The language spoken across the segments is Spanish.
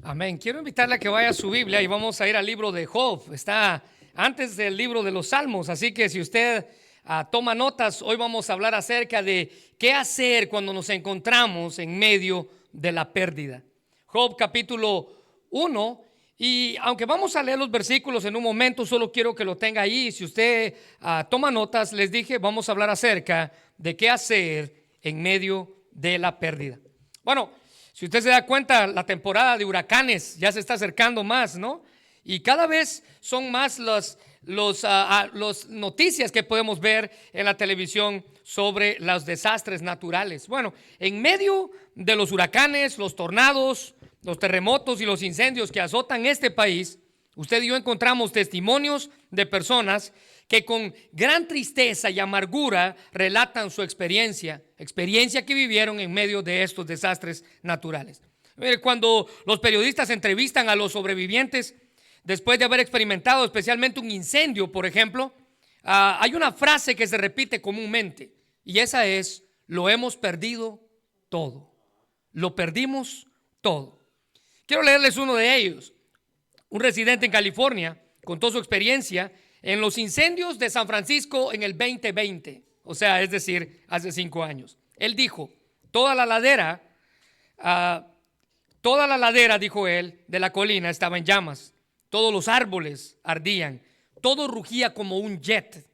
Amén. Quiero invitarle a que vaya a su Biblia y vamos a ir al libro de Job. Está antes del libro de los Salmos, así que si usted toma notas, hoy vamos a hablar acerca de qué hacer cuando nos encontramos en medio de la pérdida. Job capítulo 1, y aunque vamos a leer los versículos en un momento, solo quiero que lo tenga ahí. Si usted toma notas, les dije, vamos a hablar acerca de qué hacer en medio de la pérdida. Bueno, si usted se da cuenta, la temporada de huracanes ya se está acercando más, ¿no? Y cada vez son más las noticias que podemos ver en la televisión sobre los desastres naturales. Bueno, en medio de los huracanes, los tornados, los terremotos y los incendios que azotan este país, usted y yo encontramos testimonios de personas que con gran tristeza y amargura relatan su experiencia que vivieron en medio de estos desastres naturales. Cuando los periodistas entrevistan a los sobrevivientes después de haber experimentado especialmente un incendio, por ejemplo, hay una frase que se repite comúnmente y esa es: lo hemos perdido todo. Lo perdimos todo. Quiero leerles uno de ellos. Un residente en California contó su experiencia en los incendios de San Francisco en el 2020, o sea, es decir, hace 5 años. Él dijo, toda la ladera, dijo él, de la colina estaba en llamas. Todos los árboles ardían, todo rugía como un jet.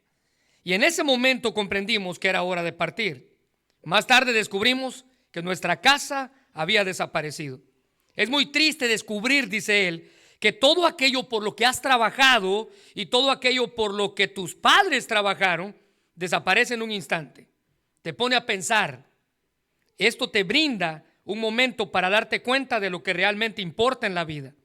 Y en ese momento comprendimos que era hora de partir. Más tarde descubrimos que nuestra casa había desaparecido. Es muy triste descubrir, dice él, que todo aquello por lo que has trabajado y todo aquello por lo que tus padres trabajaron desaparece en un instante. Te pone a pensar. Esto te brinda un momento para darte cuenta de lo que realmente importa en la vida.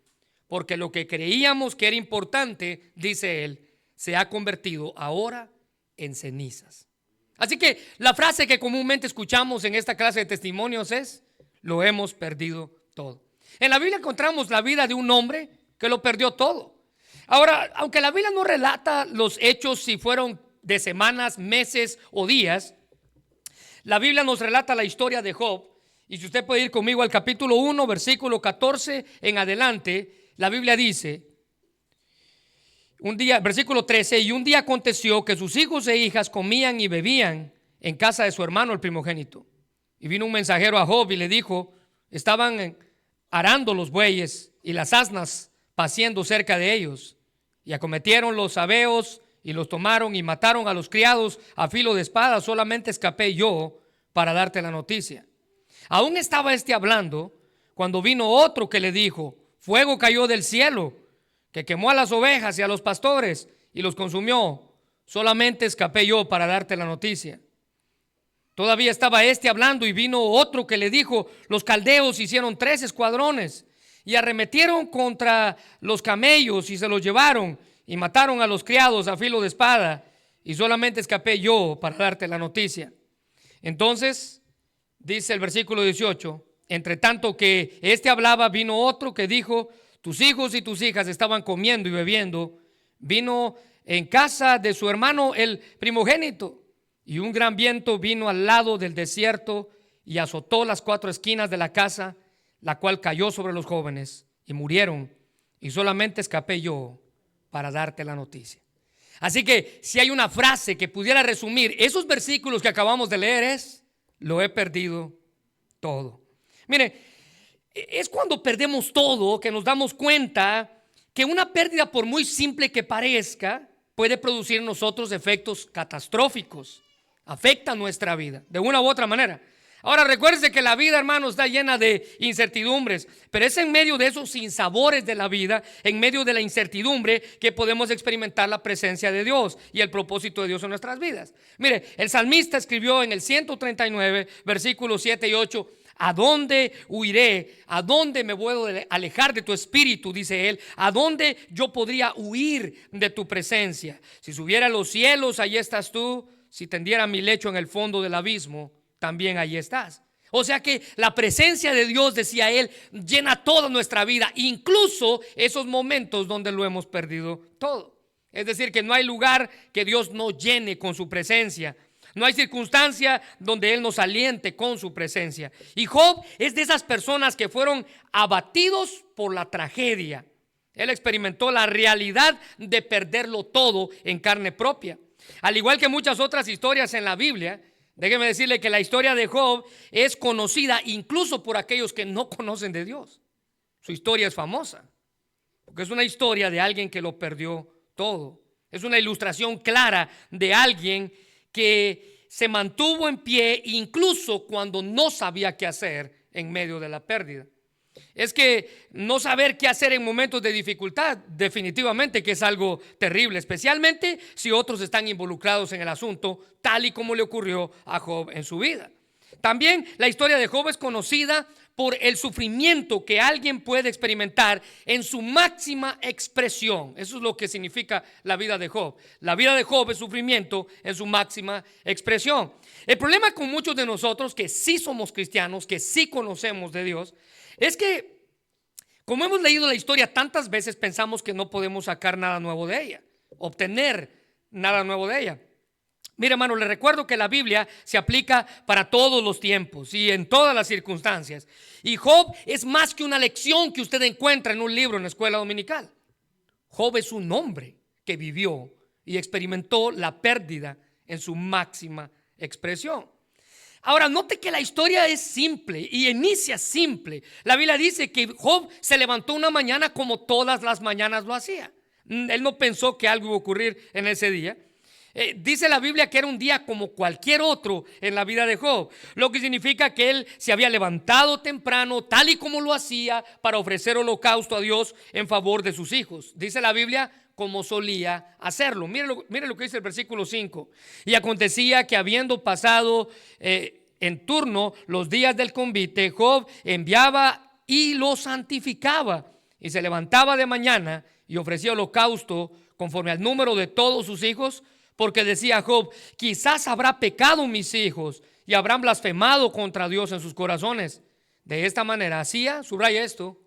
Porque lo que creíamos que era importante, dice él, se ha convertido ahora en cenizas. Así que la frase que comúnmente escuchamos en esta clase de testimonios es: lo hemos perdido todo. En la Biblia encontramos la vida de un hombre que lo perdió todo. Ahora, aunque la Biblia no relata los hechos si fueron de semanas, meses o días, la Biblia nos relata la historia de Job. Y si usted puede ir conmigo al capítulo 1, versículo 14 en adelante, la Biblia dice, versículo 13, y un día aconteció que sus hijos e hijas comían y bebían en casa de su hermano el primogénito. Y vino un mensajero a Job y le dijo, estaban arando los bueyes y las asnas paciendo cerca de ellos, y acometieron los sabeos y los tomaron y mataron a los criados a filo de espada. Solamente escapé yo para darte la noticia. Aún estaba hablando cuando vino otro que le dijo, fuego cayó del cielo que quemó a las ovejas y a los pastores y los consumió. Solamente escapé yo para darte la noticia. Todavía estaba hablando y vino otro que le dijo, los caldeos hicieron 3 escuadrones y arremetieron contra los camellos y se los llevaron y mataron a los criados a filo de espada, y solamente escapé yo para darte la noticia. Entonces, dice el versículo 18, entre tanto que hablaba, vino otro que dijo, tus hijos y tus hijas estaban comiendo y bebiendo. Vino en casa de su hermano el primogénito, y un gran viento vino al lado del desierto y azotó las 4 esquinas de la casa, la cual cayó sobre los jóvenes y murieron, y solamente escapé yo para darte la noticia. Así que si hay una frase que pudiera resumir esos versículos que acabamos de leer es: lo he perdido todo. Mire, es cuando perdemos todo que nos damos cuenta que una pérdida, por muy simple que parezca, puede producir en nosotros efectos catastróficos. Afecta nuestra vida de una u otra manera. Ahora recuérdese que la vida, hermanos, está llena de incertidumbres, pero es en medio de esos sinsabores de la vida, en medio de la incertidumbre, que podemos experimentar la presencia de Dios y el propósito de Dios en nuestras vidas. Mire, el salmista escribió en el 139, versículos 7 y 8, ¿a dónde huiré? ¿A dónde me puedo alejar de tu espíritu? Dice él. ¿A dónde yo podría huir de tu presencia? Si subiera a los cielos, allí estás tú. Si tendiera mi lecho en el fondo del abismo, también allí estás. O sea que la presencia de Dios, decía él, llena toda nuestra vida, incluso esos momentos donde lo hemos perdido todo. Es decir, que no hay lugar que Dios no llene con su presencia. No hay circunstancia donde Él nos aliente con su presencia. Y Job es de esas personas que fueron abatidos por la tragedia. Él experimentó la realidad de perderlo todo en carne propia. Al igual que muchas otras historias en la Biblia, déjeme decirle que la historia de Job es conocida incluso por aquellos que no conocen de Dios. Su historia es famosa, porque es una historia de alguien que lo perdió todo. Es una ilustración clara de alguien que se mantuvo en pie incluso cuando no sabía qué hacer en medio de la pérdida. Es que no saber qué hacer en momentos de dificultad definitivamente que es algo terrible, especialmente si otros están involucrados en el asunto, tal y como le ocurrió a Job en su vida. También la historia de Job es conocida por el sufrimiento que alguien puede experimentar en su máxima expresión. Eso es lo que significa la vida de Job. La vida de Job es sufrimiento en su máxima expresión. El problema con muchos de nosotros que sí somos cristianos, que sí conocemos de Dios, es que como hemos leído la historia tantas veces, pensamos que no podemos sacar nada nuevo de ella, obtener nada nuevo de ella. Mire, hermano, le recuerdo que la Biblia se aplica para todos los tiempos y en todas las circunstancias. Y Job es más que una lección que usted encuentra en un libro en la escuela dominical. Job es un hombre que vivió y experimentó la pérdida en su máxima expresión. Ahora, note que la historia es simple y inicia simple. La Biblia dice que Job se levantó una mañana como todas las mañanas lo hacía. Él no pensó que algo iba a ocurrir en ese día. Dice la Biblia que era un día como cualquier otro en la vida de Job, lo que significa que él se había levantado temprano, tal y como lo hacía, para ofrecer holocausto a Dios en favor de sus hijos. Dice la Biblia como solía hacerlo. Mire lo que dice el versículo 5. Y acontecía que habiendo pasado en turno los días del convite, Job enviaba y lo santificaba, y se levantaba de mañana y ofrecía holocausto conforme al número de todos sus hijos, porque decía Job: quizás habrá pecado mis hijos y habrán blasfemado contra Dios en sus corazones. De esta manera hacía, subraya esto,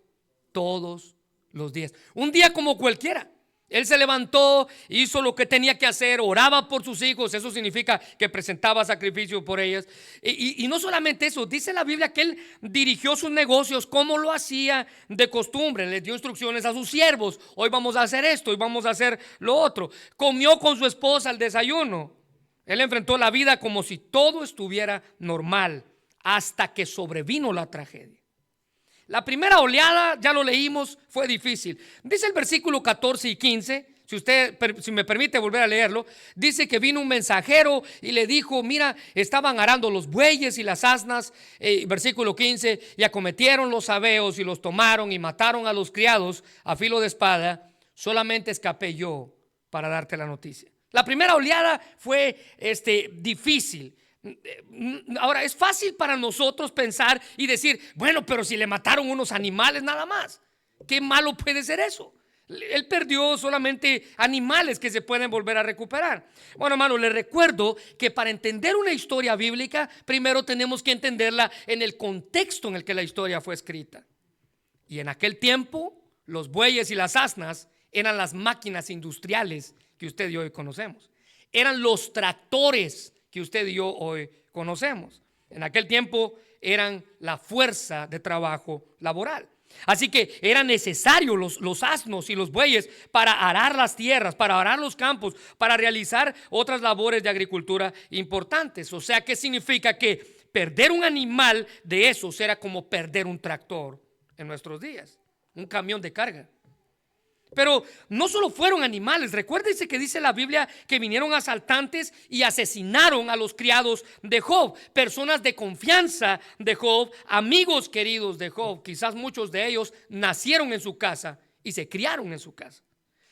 todos los días. Un día como cualquiera. Él se levantó, hizo lo que tenía que hacer, oraba por sus hijos. Eso significa que presentaba sacrificio por ellas. Y no solamente eso, dice la Biblia que él dirigió sus negocios como lo hacía de costumbre. Les dio instrucciones a sus siervos: hoy vamos a hacer esto, hoy vamos a hacer lo otro. Comió con su esposa al desayuno. Él enfrentó la vida como si todo estuviera normal, hasta que sobrevino la tragedia. La primera oleada, ya lo leímos, fue difícil. Dice el versículo 14 y 15, si me permite volver a leerlo, dice que vino un mensajero y le dijo: mira, estaban arando los bueyes y las asnas, versículo 15, y acometieron los sabeos y los tomaron y mataron a los criados a filo de espada. Solamente escapé yo para darte la noticia. La primera oleada fue difícil. Ahora, es fácil para nosotros pensar y decir: bueno, pero si le mataron unos animales nada más, ¿qué malo puede ser eso? Él perdió solamente animales que se pueden volver a recuperar. Bueno, hermano, le recuerdo que para entender una historia bíblica, primero tenemos que entenderla en el contexto en el que la historia fue escrita. Y en aquel tiempo, los bueyes y las asnas eran las máquinas industriales que usted y yo hoy conocemos. Eran los tractores que usted y yo hoy conocemos. En aquel tiempo eran la fuerza de trabajo laboral. Así que eran necesarios los asnos y los bueyes para arar las tierras, para arar los campos, para realizar otras labores de agricultura importantes. O sea, ¿qué significa? Que perder un animal de esos era como perder un tractor en nuestros días, un camión de carga. Pero no solo fueron animales. Recuérdense que dice la Biblia que vinieron asaltantes y asesinaron a los criados de Job, personas de confianza de Job, amigos queridos de Job. Quizás muchos de ellos nacieron en su casa y se criaron en su casa.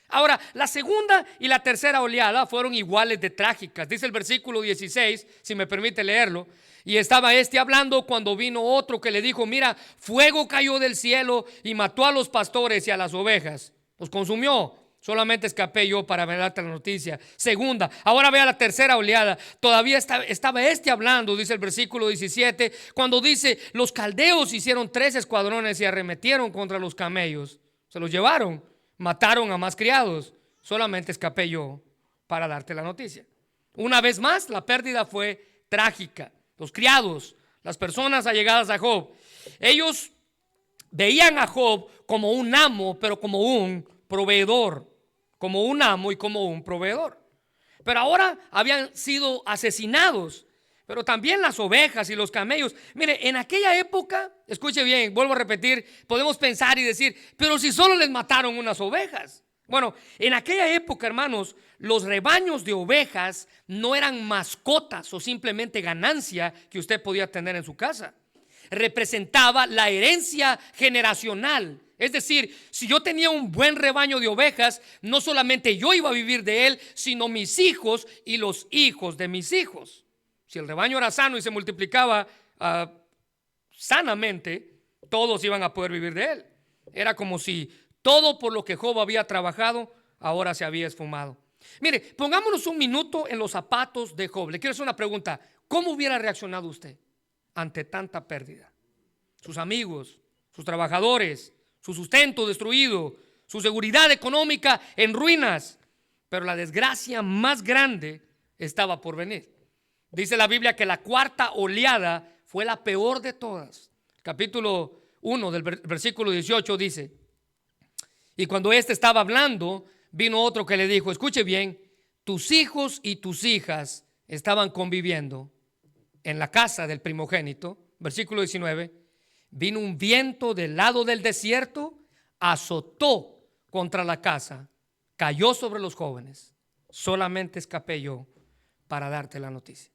Ahora, la segunda y la tercera oleada fueron iguales de trágicas. Dice el versículo 16, si me permite leerlo: y estaba hablando cuando vino otro que le dijo: mira, fuego cayó del cielo y mató a los pastores y a las ovejas. Los consumió. Solamente escapé yo para darte la noticia. Segunda, ahora vea la tercera oleada. Todavía estaba hablando, dice el versículo 17, cuando dice: los caldeos hicieron 3 escuadrones y arremetieron contra los camellos. Se los llevaron, mataron a más criados. Solamente escapé yo para darte la noticia. Una vez más, la pérdida fue trágica. Los criados, las personas allegadas a Job, ellos veían a Job como un amo, pero como un proveedor, como un amo y como un proveedor. Pero ahora habían sido asesinados, pero también las ovejas y los camellos. Mire, en aquella época, escuche bien, vuelvo a repetir, podemos pensar y decir, pero si solo les mataron unas ovejas. Bueno, en aquella época, hermanos, los rebaños de ovejas no eran mascotas o simplemente ganancia que usted podía tener en su casa. Representaba la herencia generacional. Es decir, si yo tenía un buen rebaño de ovejas, no solamente yo iba a vivir de él, sino mis hijos y los hijos de mis hijos. Si el rebaño era sano y se multiplicaba sanamente, todos iban a poder vivir de él. Era como si todo por lo que Job había trabajado ahora se había esfumado. Mire, pongámonos un minuto en los zapatos de Job. Le quiero hacer una pregunta. ¿Cómo hubiera reaccionado usted ante tanta pérdida? Sus amigos, sus trabajadores, su sustento destruido, su seguridad económica en ruinas. Pero la desgracia más grande estaba por venir. Dice la Biblia que la cuarta oleada fue la peor de todas. Capítulo 1 del versículo 18 dice: y cuando éste estaba hablando, vino otro que le dijo, escuche bien, tus hijos y tus hijas estaban conviviendo en la casa del primogénito. Versículo 19, vino un viento del lado del desierto, azotó contra la casa, cayó sobre los jóvenes. Solamente escapé yo para darte la noticia.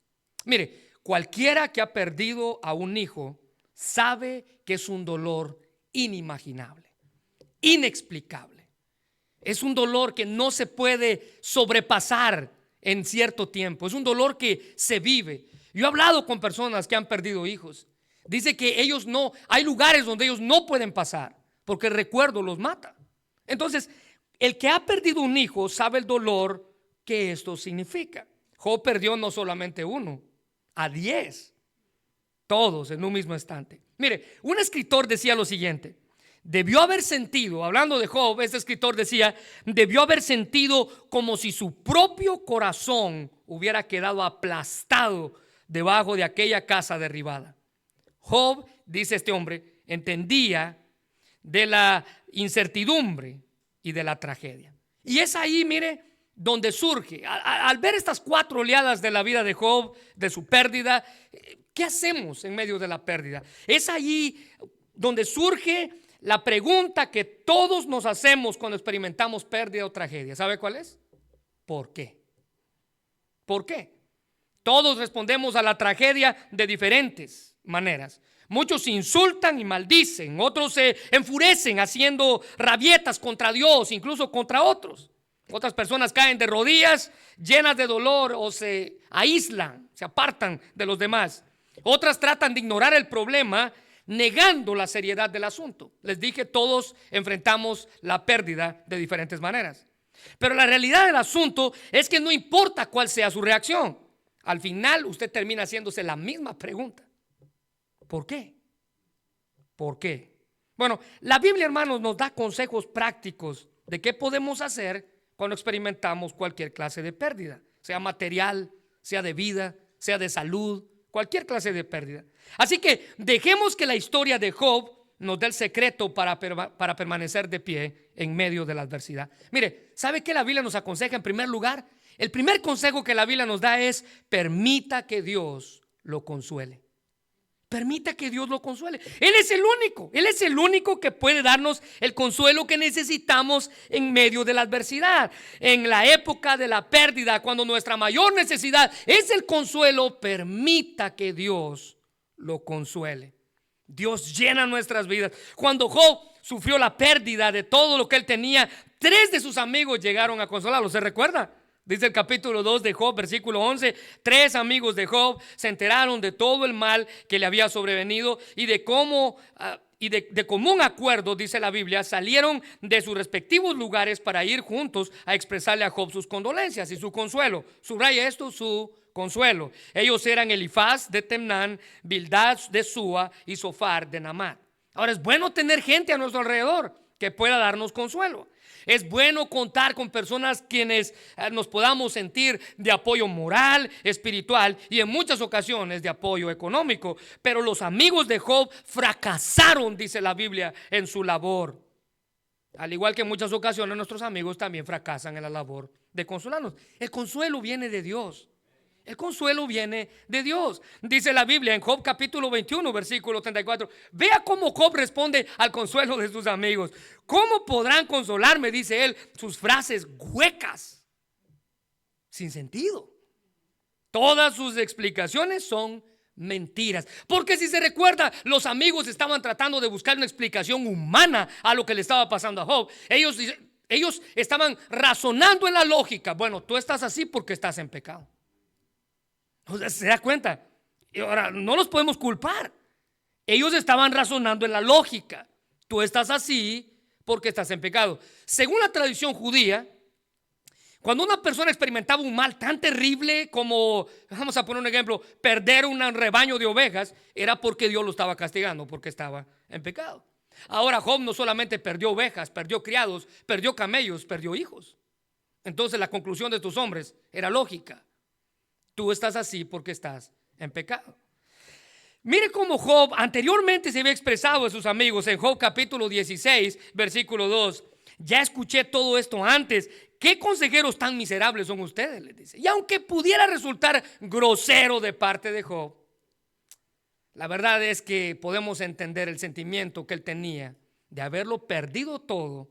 Mire, cualquiera que ha perdido a un hijo sabe que es un dolor inimaginable, inexplicable. Es un dolor que no se puede sobrepasar en cierto tiempo. Es un dolor que se vive. Yo he hablado con personas que han perdido hijos. Dice que ellos no, hay lugares donde ellos no pueden pasar porque el recuerdo los mata. Entonces, el que ha perdido un hijo sabe el dolor que esto significa. Job perdió no solamente uno, a 10, todos en un mismo instante. Mire, un escritor decía lo siguiente: debió haber sentido, hablando de Job, este escritor decía, debió haber sentido como si su propio corazón hubiera quedado aplastado debajo de aquella casa derribada. Job, dice este hombre, entendía de la incertidumbre y de la tragedia. Y es ahí, mire, donde surge, al ver estas 4 oleadas de la vida de Job, de su pérdida, ¿qué hacemos en medio de la pérdida? Es ahí donde surge la pregunta que todos nos hacemos cuando experimentamos pérdida o tragedia. ¿Sabe cuál es? ¿Por qué? ¿Por qué? Todos respondemos a la tragedia de diferentes maneras. Muchos insultan y maldicen, otros se enfurecen haciendo rabietas contra Dios, incluso contra otros. Otras personas caen de rodillas llenas de dolor o se aíslan, se apartan de los demás. Otras tratan de ignorar el problema negando la seriedad del asunto. Les dije, todos enfrentamos la pérdida de diferentes maneras. Pero la realidad del asunto es que no importa cuál sea su reacción, al final usted termina haciéndose la misma pregunta. ¿Por qué? ¿Por qué? Bueno, la Biblia, hermanos, nos da consejos prácticos de qué podemos hacer cuando experimentamos cualquier clase de pérdida, sea material, sea de vida, sea de salud, cualquier clase de pérdida. Así que dejemos que la historia de Job nos dé el secreto para permanecer de pie en medio de la adversidad. Mire, ¿sabe qué la Biblia nos aconseja en primer lugar? El primer consejo que la Biblia nos da es: permita que Dios lo consuele. Permita que Dios lo consuele. Él es el único que puede darnos el consuelo que necesitamos en medio de la adversidad. En la época de la pérdida, cuando nuestra mayor necesidad es el consuelo, permita que Dios lo consuele. Dios llena nuestras vidas. Cuando Job sufrió la pérdida de todo lo que él tenía, 3 de sus amigos llegaron a consolarlo. ¿Se recuerda? Dice el capítulo 2 de Job, versículo 11, 3 amigos de Job se enteraron de todo el mal que le había sobrevenido y de cómo, de común acuerdo, dice la Biblia, salieron de sus respectivos lugares para ir juntos a expresarle a Job sus condolencias y su consuelo. Subraya esto, su consuelo. Ellos eran Elifaz de Temnán, Bildad de Súa y Zofar de Namat. Ahora, es bueno tener gente a nuestro alrededor que pueda darnos consuelo. Es bueno contar con personas quienes nos podamos sentir de apoyo moral, espiritual y en muchas ocasiones de apoyo económico. Pero los amigos de Job fracasaron, dice la Biblia, en su labor. Al igual que en muchas ocasiones nuestros amigos también fracasan en la labor de consolarnos. El consuelo viene de Dios. El consuelo viene de Dios. Dice la Biblia en Job capítulo 21 versículo 34. Vea cómo Job responde al consuelo de sus amigos. ¿Cómo podrán consolarme? Dice él. Sus frases huecas, sin sentido. Todas sus explicaciones son mentiras. Porque si se recuerda, los amigos estaban tratando de buscar una explicación humana a lo que le estaba pasando a Job. Ellos estaban razonando en la lógica. Bueno, tú estás así porque estás en pecado. O sea, ¿se da cuenta? Y ahora, no los podemos culpar. Ellos estaban razonando en la lógica. Tú estás así porque estás en pecado. Según la tradición judía, cuando una persona experimentaba un mal tan terrible como, vamos a poner un ejemplo, perder un rebaño de ovejas, era porque Dios lo estaba castigando, porque estaba en pecado. Ahora Job no solamente perdió ovejas, perdió criados, perdió camellos, perdió hijos. Entonces la conclusión de estos hombres era lógica. Tú estás así porque estás en pecado. Mire cómo Job anteriormente se había expresado a sus amigos en Job capítulo 16, versículo 2. Ya escuché todo esto antes. ¿Qué consejeros tan miserables son ustedes? Les dice. Y aunque pudiera resultar grosero de parte de Job, la verdad es que podemos entender el sentimiento que él tenía de haberlo perdido todo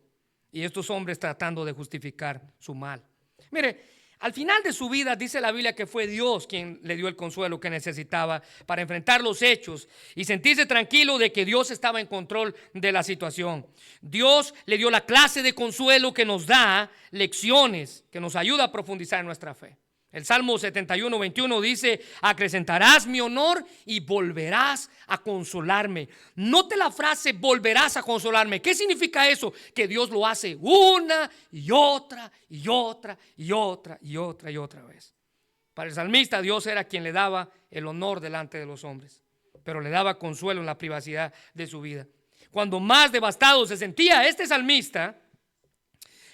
y estos hombres tratando de justificar su mal. Mire, al final de su vida dice la Biblia que fue Dios quien le dio el consuelo que necesitaba para enfrentar los hechos y sentirse tranquilo de que Dios estaba en control de la situación. Dios le dio la clase de consuelo que nos da lecciones, que nos ayuda a profundizar en nuestra fe. El Salmo 71, 21 dice: acrecentarás mi honor y volverás a consolarme. Note la frase volverás a consolarme. ¿Qué significa eso? Que Dios lo hace una y otra y otra y otra y otra y otra vez. Para el salmista, Dios era quien le daba el honor delante de los hombres, pero le daba consuelo en la privacidad de su vida. Cuando más devastado se sentía este salmista,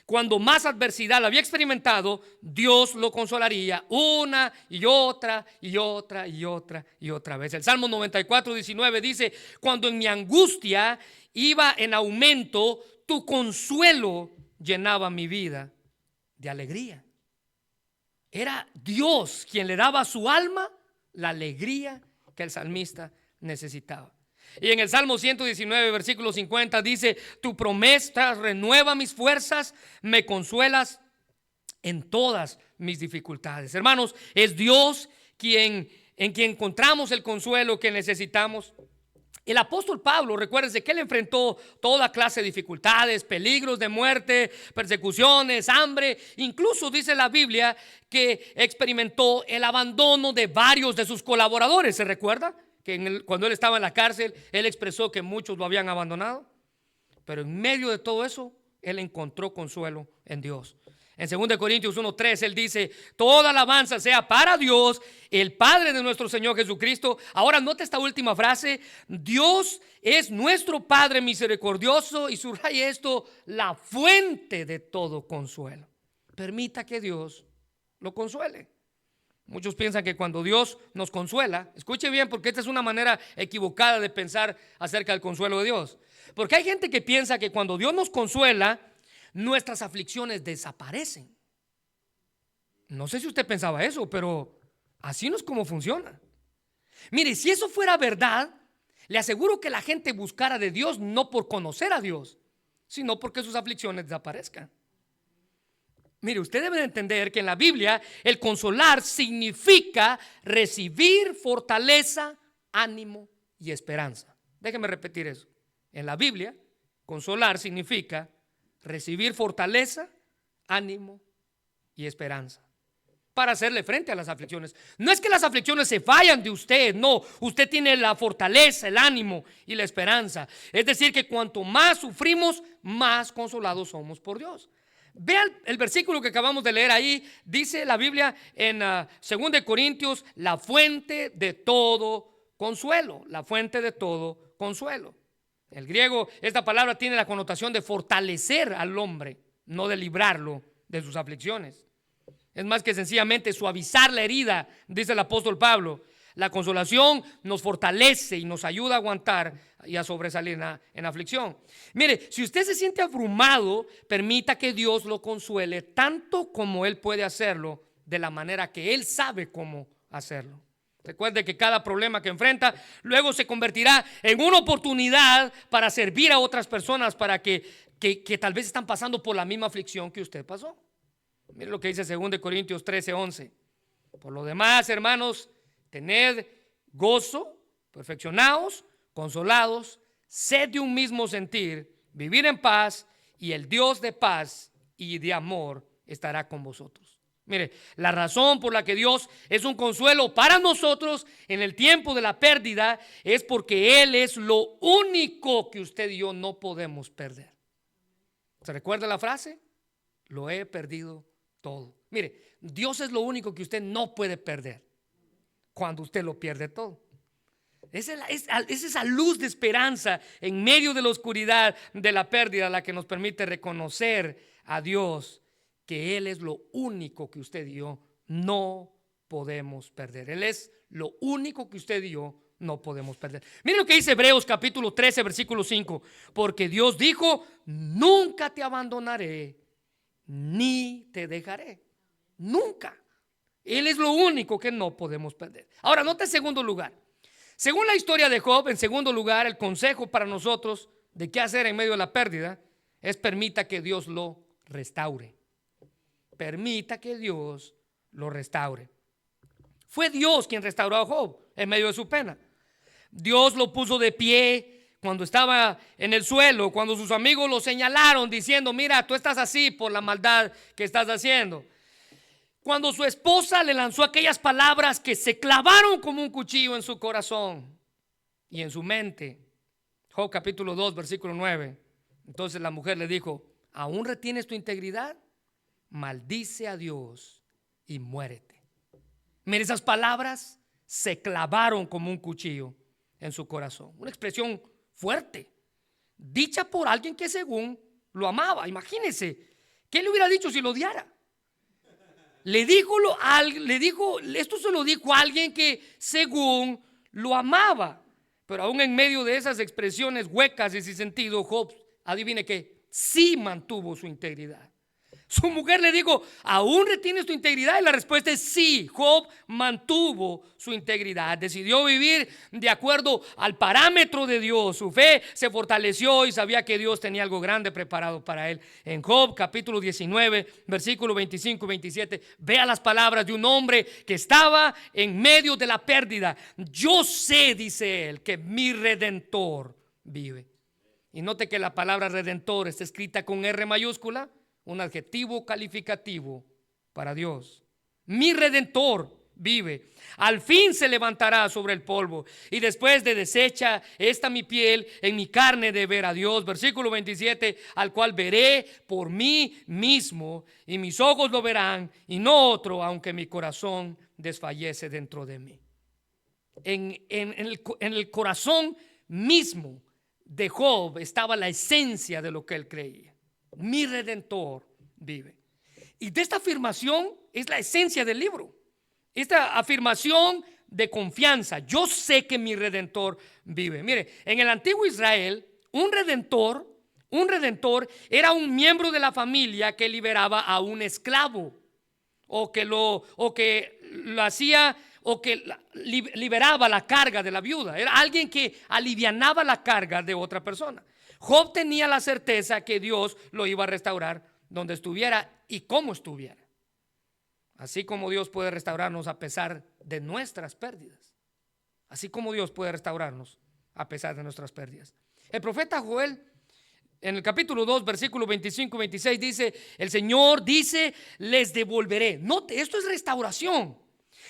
cuando más adversidad la había experimentado, Dios lo consolaría una y otra y otra y otra y otra vez. El Salmo 94, 19 dice: cuando en mi angustia iba en aumento, tu consuelo llenaba mi vida de alegría. Era Dios quien le daba a su alma la alegría que el salmista necesitaba. Y en el Salmo 119, versículo 50 dice: tu promesa renueva mis fuerzas, me consuelas en todas mis dificultades. Hermanos, es Dios en quien encontramos el consuelo que necesitamos. El apóstol Pablo, recuérdense que él enfrentó toda clase de dificultades, peligros de muerte, persecuciones, hambre. Incluso dice la Biblia que experimentó el abandono de varios de sus colaboradores. ¿Se recuerda? Que cuando él estaba en la cárcel, él expresó que muchos lo habían abandonado. Pero en medio de todo eso, él encontró consuelo en Dios. En 2 Corintios 1:3 él dice: toda alabanza sea para Dios, el Padre de nuestro Señor Jesucristo. Ahora note esta última frase: Dios es nuestro Padre misericordioso, y subraya esto, la fuente de todo consuelo. Permita que Dios lo consuele. Muchos piensan que cuando Dios nos consuela, escuche bien, porque esta es una manera equivocada de pensar acerca del consuelo de Dios. Porque hay gente que piensa que cuando Dios nos consuela, nuestras aflicciones desaparecen. No sé si usted pensaba eso, pero así no es como funciona. Mire, si eso fuera verdad, le aseguro que la gente buscara de Dios no por conocer a Dios, sino porque sus aflicciones desaparezcan. Mire, usted debe de entender que en la Biblia el consolar significa recibir fortaleza, ánimo y esperanza. Déjeme repetir eso. En la Biblia, consolar significa recibir fortaleza, ánimo y esperanza para hacerle frente a las aflicciones. No es que las aflicciones se vayan de usted, no. Usted tiene la fortaleza, el ánimo y la esperanza. Es decir, que cuanto más sufrimos, más consolados somos por Dios. Vean el versículo que acabamos de leer ahí. Dice la Biblia en 2 Corintios: la fuente de todo consuelo. La fuente de todo consuelo. En el griego esta palabra tiene la connotación de fortalecer al hombre. no de librarlo de sus aflicciones. Es más que sencillamente suavizar la herida, dice el apóstol Pablo. La consolación nos fortalece y nos ayuda a aguantar y a sobresalir en aflicción. Mire, si usted se siente abrumado, permita que Dios lo consuele tanto como Él puede hacerlo, de la manera que Él sabe cómo hacerlo. Recuerde que cada problema que enfrenta luego se convertirá en una oportunidad para servir a otras personas para que tal vez están pasando por la misma aflicción que usted pasó. Mire lo que dice 2 Corintios 13:11. Por lo demás, hermanos, tened gozo, perfeccionaos, consolados, sed de un mismo sentir, vivir en paz, y el Dios de paz y de amor estará con vosotros. Mire, la razón por la que Dios es un consuelo para nosotros en el tiempo de la pérdida es porque Él es lo único que usted y yo no podemos perder. ¿Se recuerda la frase? Lo he perdido todo. Mire, Dios es lo único que usted no puede perder cuando usted lo pierde todo. Es esa luz de esperanza en medio de la oscuridad de la pérdida la que nos permite reconocer a Dios, que Él es lo único que usted y yo no podemos perder. Él es lo único que usted y yo no podemos perder. Miren lo que dice Hebreos capítulo 13 versículo 5. Porque Dios dijo: nunca te abandonaré ni te dejaré. Nunca. Él es lo único que no podemos perder. Ahora, note en segundo lugar. Según la historia de Job, en segundo lugar, el consejo para nosotros de qué hacer en medio de la pérdida es: permita que Dios lo restaure. Permita que Dios lo restaure. Fue Dios quien restauró a Job en medio de su pena. Dios lo puso de pie cuando estaba en el suelo, cuando sus amigos lo señalaron diciendo: mira, tú estás así por la maldad que estás haciendo. Cuando su esposa le lanzó aquellas palabras que se clavaron como un cuchillo en su corazón y en su mente. Job capítulo 2 versículo 9. Entonces la mujer le dijo: ¿aún retienes tu integridad? Maldice a Dios y muérete. Mire, esas palabras se clavaron como un cuchillo en su corazón. Una expresión fuerte, dicha por alguien que según lo amaba. Imagínense, ¿qué le hubiera dicho si lo odiara? Esto se lo dijo a alguien que según lo amaba. Pero aún en medio de esas expresiones huecas y sin sentido, Job, adivine que sí mantuvo su integridad. Su mujer le dijo: ¿aún retienes tu integridad? Y la respuesta es sí. Job mantuvo su integridad, decidió vivir de acuerdo al parámetro de Dios. Su fe se fortaleció y sabía que Dios tenía algo grande preparado para él. En Job capítulo 19 versículo 25 y 27, vea las palabras de un hombre que estaba en medio de la pérdida. Yo sé, dice él, que mi Redentor vive. Y note que la palabra Redentor está escrita con R mayúscula, un adjetivo calificativo para Dios. Mi Redentor vive. Al fin se levantará sobre el polvo, y después de deshecha esta mi piel, en mi carne de ver a Dios. Versículo 27, al cual veré por mí mismo, y mis ojos lo verán, y no otro, aunque mi corazón desfallece dentro de mí. En el corazón mismo de Job estaba la esencia de lo que él creía. Mi Redentor vive. Y de esta afirmación es la esencia del libro. Esta afirmación de confianza. Yo sé que mi Redentor vive. Mire, en el antiguo Israel, un redentor era un miembro de la familia que liberaba a un esclavo, o que lo hacía, o que liberaba la carga de la viuda. Era alguien que alivianaba la carga de otra persona. Job tenía la certeza que Dios lo iba a restaurar donde estuviera y cómo estuviera. Así como Dios puede restaurarnos a pesar de nuestras pérdidas. Así como Dios puede restaurarnos a pesar de nuestras pérdidas. El profeta Joel, en el capítulo 2, versículo 25 y 26, dice: el Señor dice: les devolveré. Note, esto es restauración.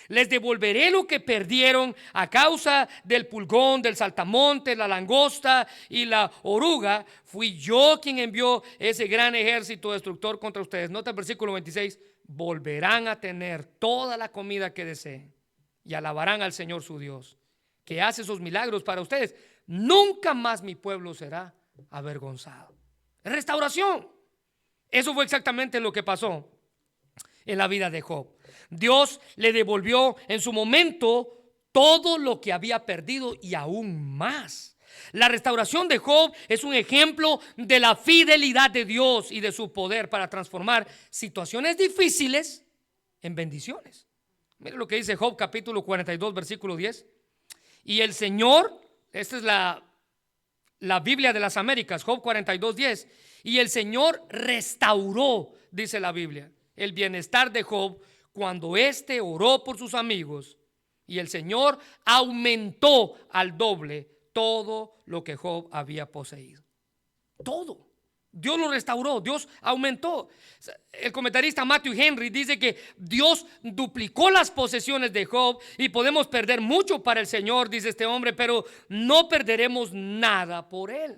Les devolveré lo que perdieron a causa del pulgón, del saltamonte, la langosta y la oruga. Fui yo quien envió ese gran ejército destructor contra ustedes. Nota el versículo 26. Volverán a tener toda la comida que deseen y alabarán al Señor su Dios, que hace esos milagros para ustedes. Nunca más mi pueblo será avergonzado. Es restauración. Eso fue exactamente lo que pasó en la vida de Job. Dios le devolvió en su momento todo lo que había perdido y aún más. La restauración de Job es un ejemplo de la fidelidad de Dios y de su poder para transformar situaciones difíciles en bendiciones. Mire lo que dice Job capítulo 42 versículo 10. Y el Señor, esta es la Biblia de las Américas, Job 42, 10. Y el Señor restauró, dice la Biblia, el bienestar de Job cuando éste oró por sus amigos. Y el Señor aumentó al doble todo lo que Job había poseído. Todo. Dios lo restauró, Dios aumentó. El comentarista Matthew Henry dice que Dios duplicó las posesiones de Job y podemos perder mucho para el Señor, dice este hombre, pero no perderemos nada por él.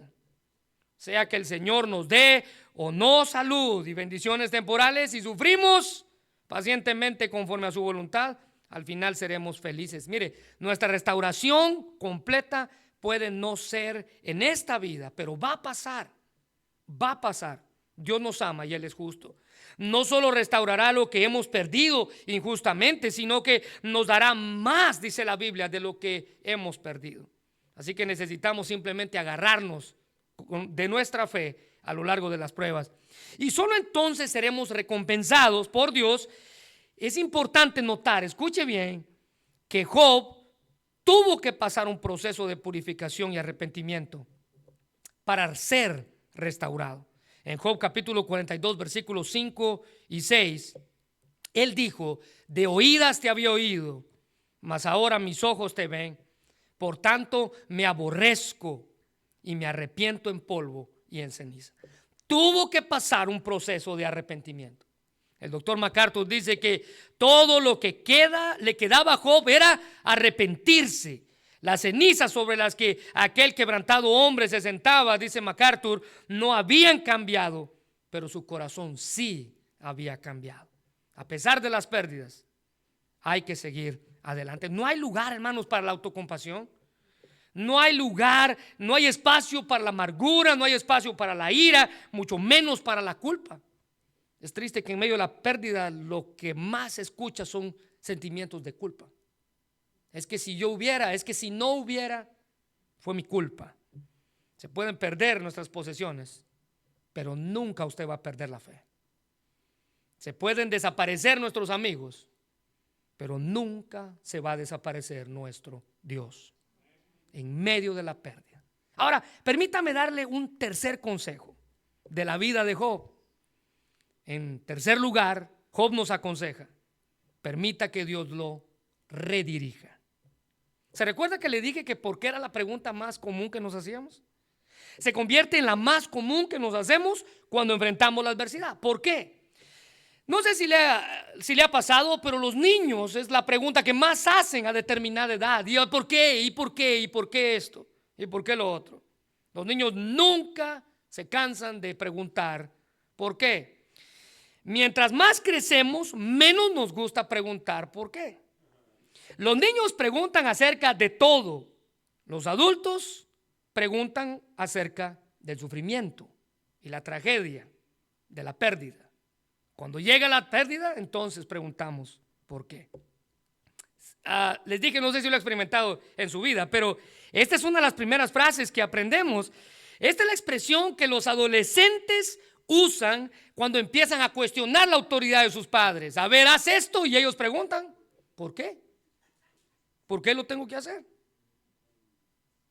Sea que el Señor nos dé o no salud y bendiciones temporales, y sufrimos pacientemente conforme a su voluntad, al final seremos felices. Mire, nuestra restauración completa puede no ser en esta vida, pero va a pasar. Va a pasar. Dios nos ama y Él es justo. No solo restaurará lo que hemos perdido injustamente, sino que nos dará más, dice la Biblia, de lo que hemos perdido. Así que necesitamos simplemente agarrarnos de nuestra fe a lo largo de las pruebas. Y solo entonces seremos recompensados por Dios. Es importante notar, escuche bien, que Job tuvo que pasar un proceso de purificación y arrepentimiento para ser restaurado. En Job capítulo 42 versículos 5 y 6, él dijo: de oídas te había oído, mas ahora mis ojos te ven. Por tanto me aborrezco y me arrepiento en polvo y en ceniza. Tuvo que pasar un proceso de arrepentimiento. El doctor MacArthur dice que todo lo que le quedaba a Job era arrepentirse. Las cenizas sobre las que aquel quebrantado hombre se sentaba, dice MacArthur, no habían cambiado, pero su corazón sí había cambiado. A pesar de las pérdidas, hay que seguir adelante. No hay lugar, hermanos, para la autocompasión. No hay lugar, no hay espacio para la amargura, no hay espacio para la ira, mucho menos para la culpa. Es triste que en medio de la pérdida lo que más se escucha son sentimientos de culpa. Es que si yo hubiera, es que si no hubiera, fue mi culpa. Se pueden perder nuestras posesiones, pero nunca usted va a perder la fe. Se pueden desaparecer nuestros amigos, pero nunca se va a desaparecer nuestro Dios en medio de la pérdida. Ahora, permítame darle un tercer consejo de la vida de Job. En tercer lugar, Job nos aconseja: permita que Dios lo redirija. ¿Se recuerda que le dije que por qué era la pregunta más común que nos hacíamos? Se convierte en la más común que nos hacemos cuando enfrentamos la adversidad. ¿Por qué? No sé si le ha pasado, pero los niños es la pregunta que más hacen a determinada edad. ¿Y por qué? ¿Y por qué? ¿Y por qué esto? ¿Y por qué lo otro? Los niños nunca se cansan de preguntar ¿por qué? Mientras más crecemos, menos nos gusta preguntar ¿por qué? Los niños preguntan acerca de todo. Los adultos preguntan acerca del sufrimiento y la tragedia, de la pérdida. Cuando llega la pérdida, entonces preguntamos ¿por qué? Les dije, no sé si lo he experimentado en su vida, pero esta es una de las primeras frases que aprendemos. Esta es la expresión que los adolescentes usan cuando empiezan a cuestionar la autoridad de sus padres. A ver, haz esto, y ellos preguntan ¿por qué? ¿Por qué lo tengo que hacer?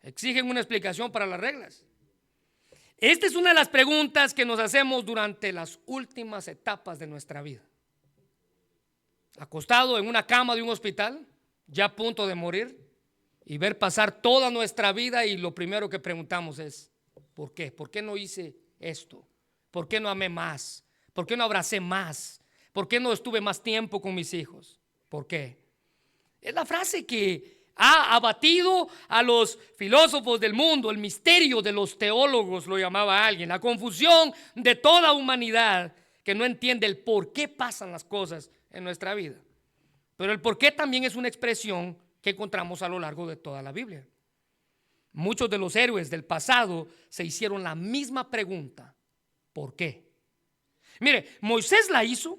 Exigen una explicación para las reglas. Esta es una de las preguntas que nos hacemos durante las últimas etapas de nuestra vida. Acostado en una cama de un hospital, ya a punto de morir, y ver pasar toda nuestra vida, y lo primero que preguntamos es ¿por qué? ¿Por qué no hice esto? ¿Por qué no amé más? ¿Por qué no abracé más? ¿Por qué no estuve más tiempo con mis hijos? ¿Por qué? Es la frase que ha abatido a los filósofos del mundo, el misterio de los teólogos lo llamaba alguien, la confusión de toda humanidad que no entiende el por qué pasan las cosas en nuestra vida. Pero el por qué también es una expresión que encontramos a lo largo de toda la Biblia. Muchos de los héroes del pasado se hicieron la misma pregunta: ¿por qué? Mire, Moisés la hizo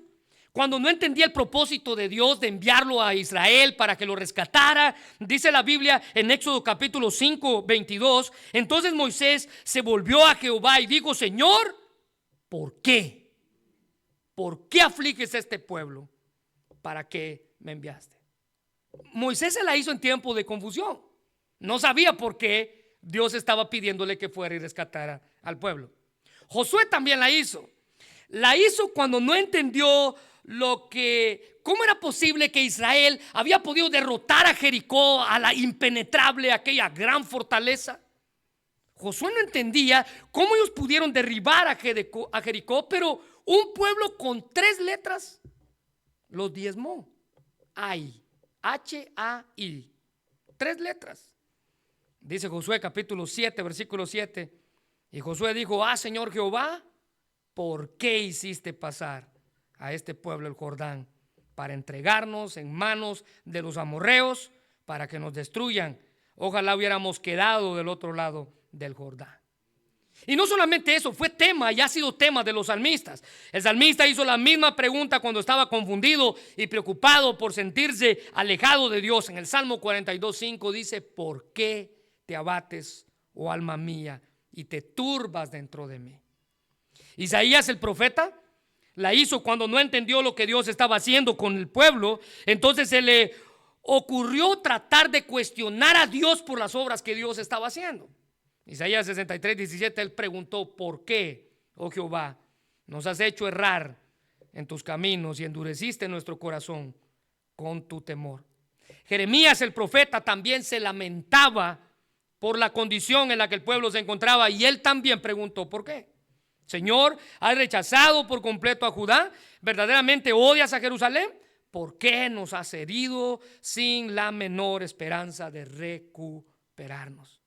cuando no entendía el propósito de Dios de enviarlo a Israel para que lo rescatara. Dice la Biblia en Éxodo capítulo 5, 22. Entonces Moisés se volvió a Jehová y dijo: Señor, ¿por qué? ¿Por qué afliges a este pueblo? ¿Para qué me enviaste? Moisés se la hizo en tiempo de confusión. No sabía por qué Dios estaba pidiéndole que fuera y rescatara al pueblo. Josué también la hizo. La hizo cuando no entendió cómo era posible que Israel había podido derrotar a Jericó, a la impenetrable, aquella gran fortaleza. Josué no entendía cómo ellos pudieron derribar a Jericó, pero un pueblo con 3 letras los diezmó. Ai, H-A-I, 3 letras. Dice Josué capítulo 7, versículo 7. Y Josué dijo: Señor Jehová, ¿por qué hiciste pasar a este pueblo el Jordán para entregarnos en manos de los amorreos para que nos destruyan? Ojalá hubiéramos quedado del otro lado del Jordán. Y no solamente eso, fue tema y ha sido tema de los salmistas. El salmista hizo la misma pregunta cuando estaba confundido y preocupado por sentirse alejado de Dios. En el Salmo 42:5 dice: ¿por qué te abates, oh alma mía, y te turbas dentro de mí? Isaías el profeta la hizo cuando no entendió lo que Dios estaba haciendo con el pueblo. Entonces se le ocurrió tratar de cuestionar a Dios por las obras que Dios estaba haciendo. Isaías 63:17, él preguntó: ¿por qué, oh Jehová, nos has hecho errar en tus caminos y endureciste nuestro corazón con tu temor? Jeremías el profeta también se lamentaba por la condición en la que el pueblo se encontraba, y él también preguntó: ¿por qué? Señor, ¿has rechazado por completo a Judá? ¿Verdaderamente odias a Jerusalén? ¿Por qué nos has herido sin la menor esperanza de recuperarnos?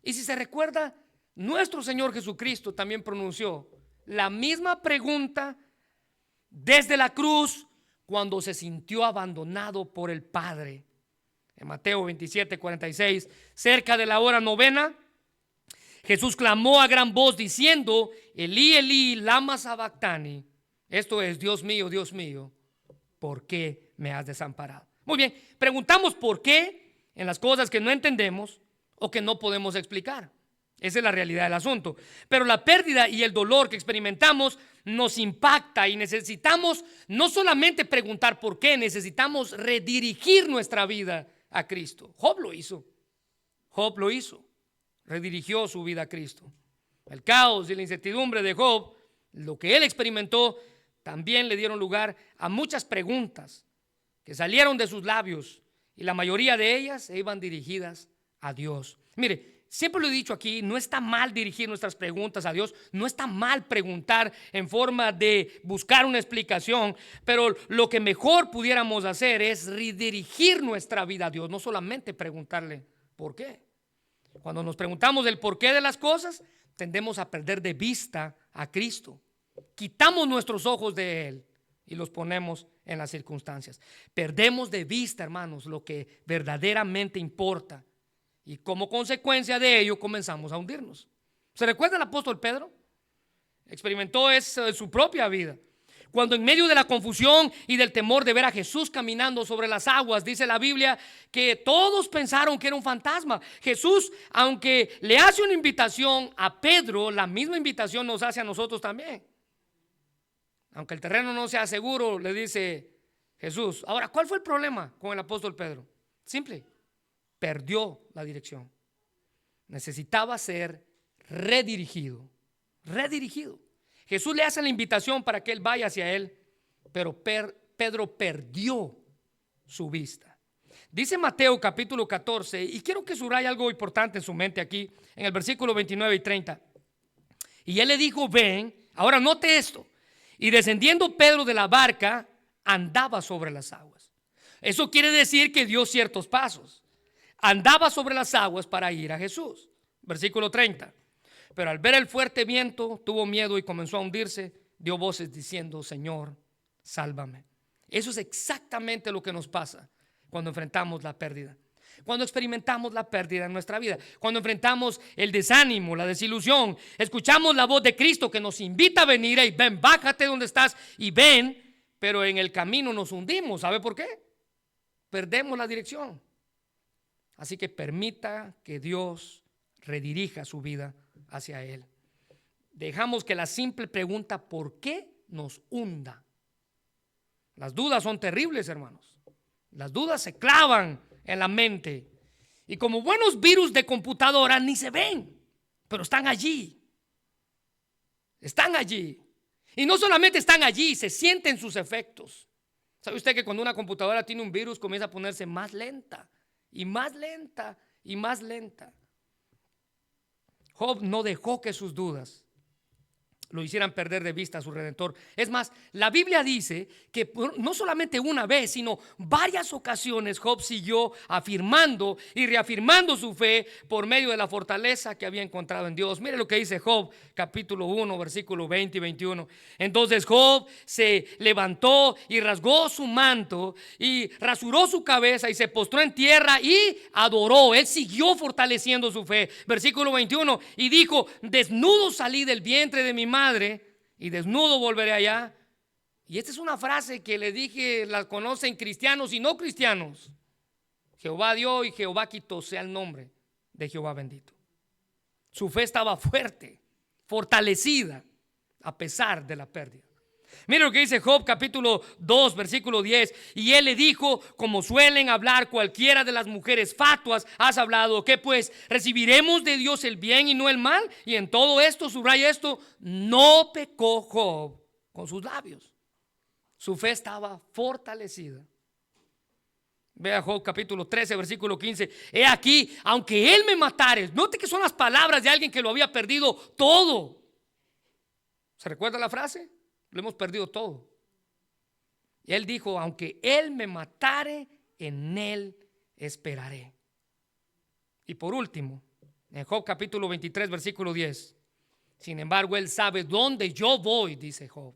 Y si se recuerda, nuestro Señor Jesucristo también pronunció la misma pregunta desde la cruz cuando se sintió abandonado por el Padre. En Mateo 27:46, cerca de la hora novena, Jesús clamó a gran voz diciendo: Elí, Elí, lama sabactani. Esto es: Dios mío, ¿por qué me has desamparado? Muy bien, preguntamos por qué en las cosas que no entendemos o que no podemos explicar. Esa es la realidad del asunto. Pero la pérdida y el dolor que experimentamos nos impacta y necesitamos no solamente preguntar por qué, necesitamos redirigir nuestra vida a Cristo. Job lo hizo. Redirigió su vida a Cristo. El caos y la incertidumbre de Job, lo que él experimentó, también le dieron lugar a muchas preguntas que salieron de sus labios, y la mayoría de ellas iban dirigidas a Dios. Mire, siempre lo he dicho aquí, no está mal dirigir nuestras preguntas a Dios, no está mal preguntar en forma de buscar una explicación, pero lo que mejor pudiéramos hacer es redirigir nuestra vida a Dios, no solamente preguntarle por qué. Cuando nos preguntamos el porqué de las cosas, tendemos a perder de vista a Cristo. Quitamos nuestros ojos de Él y los ponemos en las circunstancias. Perdemos de vista, hermanos, lo que verdaderamente importa, y como consecuencia de ello comenzamos a hundirnos. ¿Se recuerda el apóstol Pedro? Experimentó eso en su propia vida. Cuando en medio de la confusión y del temor de ver a Jesús caminando sobre las aguas, dice la Biblia que todos pensaron que era un fantasma. Jesús, aunque le hace una invitación a Pedro, la misma invitación nos hace a nosotros también. Aunque el terreno no sea seguro, le dice Jesús. Ahora, ¿cuál fue el problema con el apóstol Pedro? Simple: perdió la dirección. Necesitaba ser redirigido. Jesús le hace la invitación para que él vaya hacia él, pero Pedro perdió su vista. Dice Mateo capítulo 14, y quiero que subraye algo importante en su mente aquí, en el versículo 29 y 30. Y él le dijo: ven. Ahora note esto: y descendiendo Pedro de la barca, andaba sobre las aguas. Eso quiere decir que dio ciertos pasos. Andaba sobre las aguas para ir a Jesús. Versículo 30. Pero al ver el fuerte viento, tuvo miedo y comenzó a hundirse. Dio voces diciendo: Señor, sálvame. Eso es exactamente lo que nos pasa cuando enfrentamos la pérdida. Cuando experimentamos la pérdida en nuestra vida, cuando enfrentamos el desánimo, la desilusión, escuchamos la voz de Cristo que nos invita a venir y ven, bájate donde estás y ven, pero en el camino nos hundimos. ¿Sabe por qué? Perdemos la dirección. Así que permita que Dios redirija su vida hacia Él. Dejamos que la simple pregunta ¿por qué? Nos hunda. Las dudas son terribles, hermanos. Las dudas se clavan en la mente y como buenos virus de computadora ni se ven, pero están allí. Están allí. Y no solamente están allí, se sienten sus efectos. ¿Sabe usted que cuando una computadora tiene un virus comienza a ponerse más lenta y más lenta y más lenta? Job no dejó que sus dudas lo hicieran perder de vista a su Redentor. Es más, la Biblia dice que no solamente una vez, sino varias ocasiones Job siguió afirmando y reafirmando su fe por medio de la fortaleza que había encontrado en Dios. Mire lo que dice Job, capítulo 1, versículo 20 y 21. Entonces Job se levantó y rasgó su manto y rasuró su cabeza y se postró en tierra y adoró. Él siguió fortaleciendo su fe. Versículo 21, y dijo: desnudo salí del vientre de mi madre y desnudo volveré allá. Y esta es una frase que le dije, la conocen cristianos y no cristianos. Jehová dio y Jehová quitó, sea el nombre de Jehová bendito. Su fe estaba fuerte, fortalecida a pesar de la pérdida. Mira lo que dice Job capítulo 2 versículo 10. Y él le dijo, como suelen hablar cualquiera de las mujeres fatuas, has hablado, ¿qué pues? ¿Recibiremos de Dios el bien y no el mal? Y en todo esto, subraya esto, no pecó Job con sus labios. Su fe estaba fortalecida. Vea Job capítulo 13 versículo 15. He aquí, aunque él me matare. Note que son las palabras de alguien que lo había perdido todo. ¿Se recuerda la frase? Lo hemos perdido todo. Y él dijo, aunque él me matare, en él esperaré. Y por último, en Job capítulo 23 versículo 10. Sin embargo, él sabe dónde yo voy, dice Job.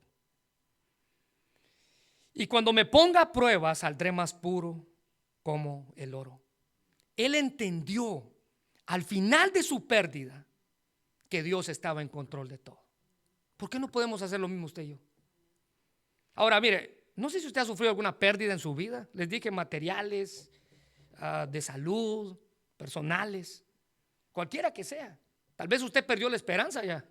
Y cuando me ponga a prueba, saldré más puro como el oro. Él entendió al final de su pérdida que Dios estaba en control de todo. ¿Por qué no podemos hacer lo mismo usted y yo? Ahora, mire, no sé si usted ha sufrido alguna pérdida en su vida. Les dije materiales, de salud, personales, cualquiera que sea. Tal vez usted perdió la esperanza ya.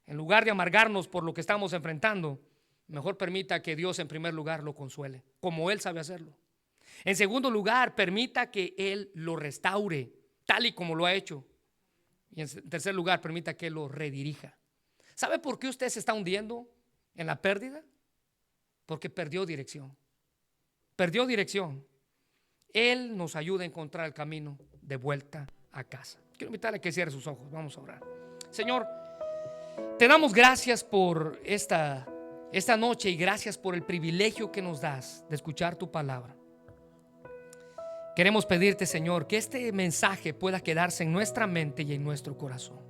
En lugar de amargarnos por lo que estamos enfrentando, mejor permita que Dios en primer lugar lo consuele, como Él sabe hacerlo. En segundo lugar, permita que Él lo restaure, tal y como lo ha hecho. Y en tercer lugar, permita que Él lo redirija. ¿Sabe por qué usted se está hundiendo en la pérdida? Porque perdió dirección. Perdió dirección. Él nos ayuda a encontrar el camino de vuelta a casa. Quiero invitarle a que cierre sus ojos. Vamos a orar. Señor, te damos gracias por esta noche y gracias por el privilegio que nos das de escuchar tu palabra. Queremos pedirte, Señor, que este mensaje pueda quedarse en nuestra mente y en nuestro corazón.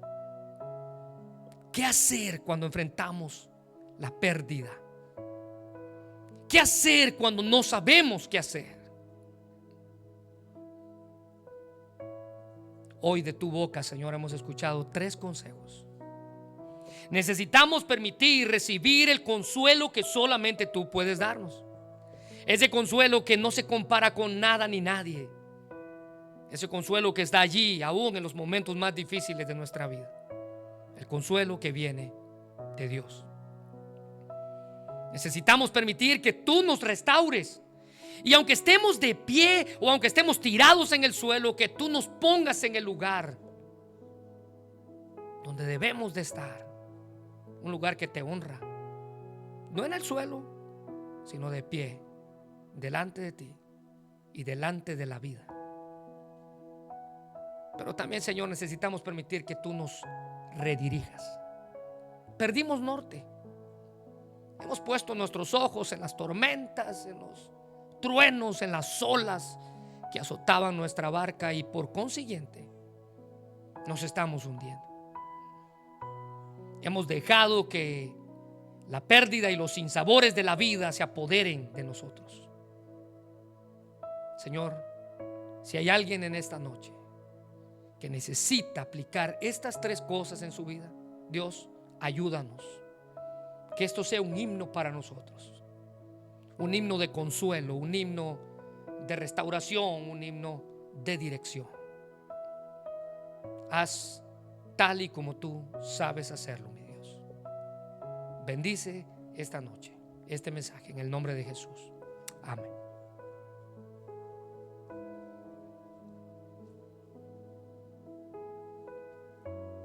¿Qué hacer cuando enfrentamos la pérdida? ¿Qué hacer cuando no sabemos qué hacer? Hoy de tu boca, Señor, hemos escuchado 3 consejos. Necesitamos permitir recibir el consuelo que solamente tú puedes darnos. Ese consuelo que no se compara con nada ni nadie. Ese consuelo que está allí aún en los momentos más difíciles de nuestra vida. El consuelo que viene de Dios. Necesitamos permitir que tú nos restaures. Y aunque estemos de pie o aunque estemos tirados en el suelo, que tú nos pongas en el lugar donde debemos de estar. Un lugar que te honra. No en el suelo, sino de pie, delante de ti y delante de la vida. Pero también, Señor, necesitamos permitir que tú nos redirijas. Perdimos norte. Hemos puesto nuestros ojos en las tormentas, en los truenos, en las olas que azotaban nuestra barca y por consiguiente nos estamos hundiendo. Hemos dejado que la pérdida y los sinsabores de la vida se apoderen de nosotros. Señor, Si hay alguien en esta noche que necesita aplicar estas 3 cosas en su vida, Dios, ayúdanos. Que esto sea un himno para nosotros, un himno de consuelo, un himno de restauración, un himno de dirección. Haz tal y como tú sabes hacerlo, mi Dios. Bendice esta noche este mensaje en el nombre de Jesús. Amén.